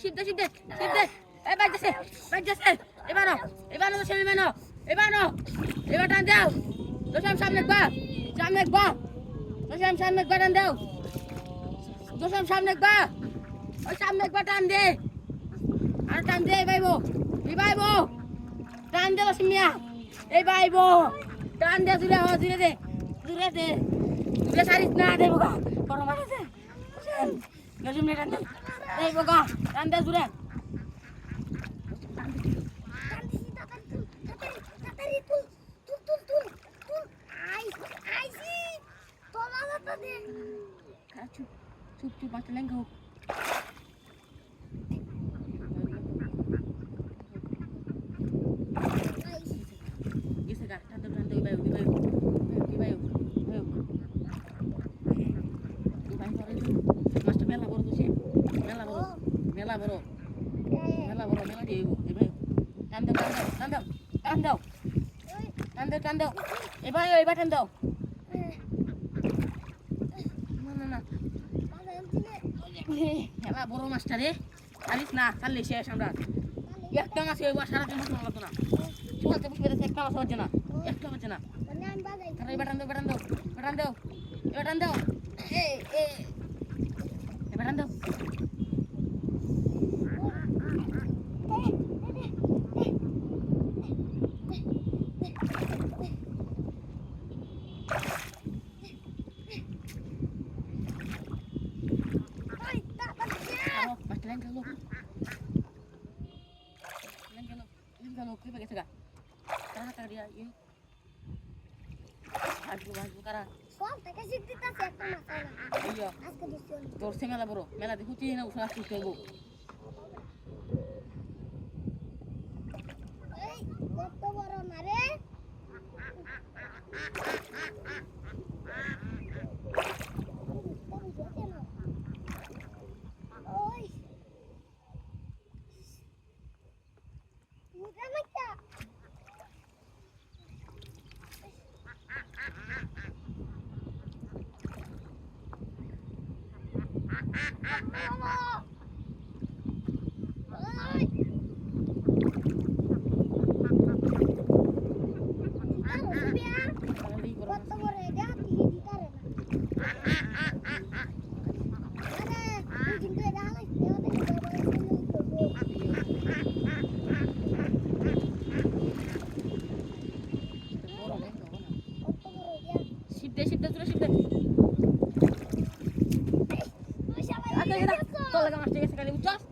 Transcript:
সিদ্ধে সিদ্ধে সিদ্ধে এই বাইতেছে এবারো তো সেমি মেনো এবার টান দাও দোষাম সামনে একবা দোষাম সামনে একবার টান দাও দোষাম সামনে একবার ওই সামনে একবার টান দে আর টান দে ভাইবো টান দে লক্ষ্মিয়া এই ভাইবো টান দে দূরে দে সারিস না দে বোকা বড় মারাছে লক্ষ্মী টান দে এই বোকা টান দে দূরে চুপ বাচ্চা লেঙ্গা হোক গেছে গা টান দে মাছটা মেলা বড় দোষে মেলা বড় মেলা দিয়ে টান দাও এবার টান দাও না হেলা বড় মাছটা রে চালিস না চাললে শেষ আমরা একটা মাছ সারা দিন মাছ লাগতো না চলতে বুঝবে একটা মাছ হচ্ছে না এবার টান দাও তোর সে মেলা বড় মেলা দেখুছি না উঠা আসতে করবো কত বড় না রে তোর লাগা মাছ ঠিক আছে খালি বুঝছস